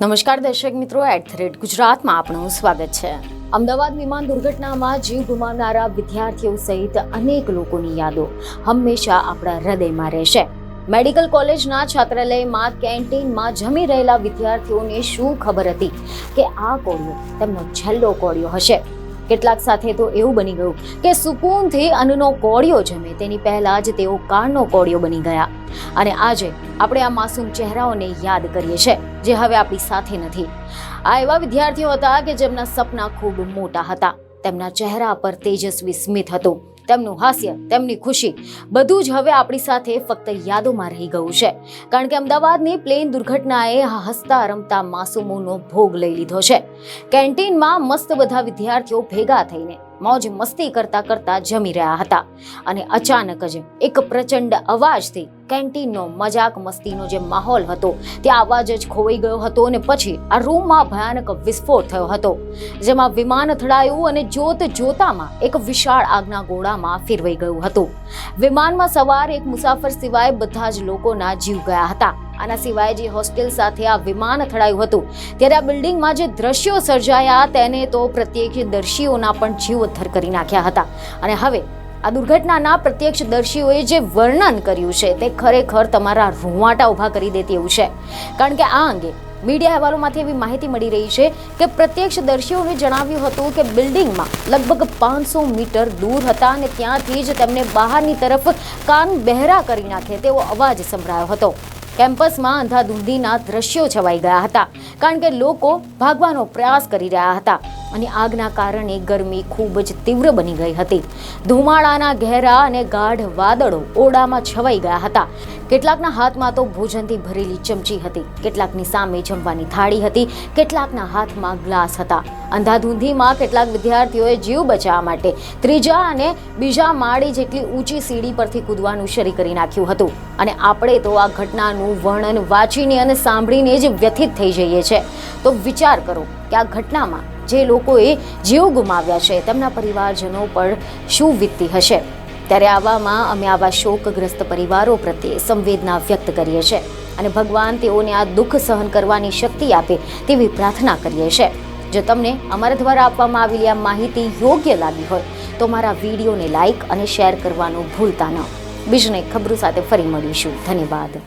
નમસ્કાર દર્શક મિત્રો, @ગુજરાતમાં આપનું સ્વાગત છે। અમદાવાદ વિમાન દુર્ઘટનામાં જીવ ગુમાવનારા વિદ્યાર્થીઓ સહિત અનેક લોકોની યાદો હંમેશા આપણા હૃદયમાં રહેશે। મેડિકલ કોલેજના છાત્રાલયમાં કેન્ટીનમાં જમી રહેલા વિદ્યાર્થીઓને શું ખબર હતી કે આ કોળિયો તેમનો છેલ્લો કોળિયો હશે। કેટલાક સાથે તો એવું બની ગયું કે સુકૂનથી અન્નનો કોળિયો જમે તેની પહેલા જ તેઓ કાળનો કોળિયો બની ગયા। અને આજે આપણે આ માસૂમ ચહેરાઓને યાદ કરીએ છીએ જે હવે આપણી સાથે નથી। આ એવા વિદ્યાર્થીઓ હતા કે જેમના સપના ખૂબ મોટા હતા, તેમના ચહેરા પર તેજસ્વી સ્મિત હતું, તેમનું હાસ્ય, તેમની ખુશી બધું જ હવે આપણી સાથે ફક્ત યાદોમાં રહી ગયું છે। કારણ કે અમદાવાદની પ્લેન દુર્ઘટનાએ હસતા રમતા માસૂમોનો ભોગ લઈ લીધો છે। કેન્ટીનમાં મસ્ત બધા વિદ્યાર્થીઓ ભેગા થઈને મોજ મસ્તી કરતા કરતા જમી રહ્યા હતા અને અચાનક જ એક પ્રચંડ અવાજથી કેન્ટીનનો મજાક મસ્તીનો જે માહોલ હતો ત્યાં અવાજ જ ખોવાઈ ગયો હતો અને પછી આ રૂમમાં ભયાનક વિસ્ફોટ થયો હતો, જેમાં વિમાન અથડાયું અને જોતામાં એક વિશાળ આગના ગોળામાં ફેરવાઈ ગયું હતું। વિમાનમાં સવાર એક મુસાફર સિવાય બધા જ લોકોના જીવ ગયા હતા। આના સિવાય જે હોસ્ટેલ સાથે આ વિમાન અથડાયું હતું ત્યારે આ બિલ્ડિંગમાં જે દ્રશ્યો સર્જાયા તેને તો પ્રત્યક્ષદર્શીઓના પણ જીવ ઉદ્ધર કરી નાખ્યા હતા। અને હવે આ દુર્ઘટનાના પ્રત્યક્ષદર્શીઓએ જે વર્ણન કર્યું છે તે ખરેખર તમારા રૂંવાટા ઊભા કરી દે તેવું છે। કારણ કે આ અંગે મીડિયા અહેવાલોમાંથી એવી માહિતી મળી રહી છે કે પ્રત્યક્ષદર્શીઓએ જણાવ્યું હતું કે બિલ્ડિંગમાં લગભગ 500 મીટર દૂર હતા અને ત્યાંથી જ તેમને બહારની તરફ કાન બહેરા કરી નાખે તેવો અવાજ સંભળાયો હતો। કેમ્પસમાં અંધાધૂંધીના દ્રશ્યો છવાઈ ગયા હતા કારણ કે લોકો ભાગવાનો પ્રયાસ કરી રહ્યા હતા અને આગના કારણે ગરમી ખૂબ જ તીવ્ર બની ગઈ હતી। ધુમાડાના ઘેરા અને ગાઢ વાદળો ઓરડામાં છવાઈ ગયા હતા। કેટલાકના હાથમાં તો ભોજનથી ભરેલી ચમચી હતી, કેટલાકની સામે જમવાની થાળી હતી, કેટલાકના હાથમાં ગ્લાસ હતા। અંધાધૂંધીમાં કેટલાક વિદ્યાર્થીઓએ જીવ બચાવવા માટે ત્રીજા અને બીજા માળે જેટલી ઊંચી સીડી પરથી કૂદવાનું શરૂ કરી નાખ્યું હતું અને આપણે તો આ ઘટનાનું વર્ણન વાંચીને અને સાંભળીને જ વ્યથિત થઈ જઈએ છીએ। તો વિચાર કરો કે આ ઘટનામાં જે લોકોએ જીવ ગુમાવ્યા છે તેમના પરિવારજનો પર શું વીતતી હશે। ત્યારે આવામાં અમે આવા શોકગ્રસ્ત પરિવારો પ્રત્યે સંવેદના વ્યક્ત કરીએ છીએ અને ભગવાન તેઓને આ દુઃખ સહન કરવાની શક્તિ આપે તેવી પ્રાર્થના કરીએ છીએ। જો તમને અમારા દ્વારા આપવામાં આવેલી આ માહિતી યોગ્ય લાગી હોય તો મારા વિડીયોને લાઇક અને શેર કરવાનું ભૂલતા ન। બીજને ખબરો સાથે ફરી મળીશું। ધન્યવાદ।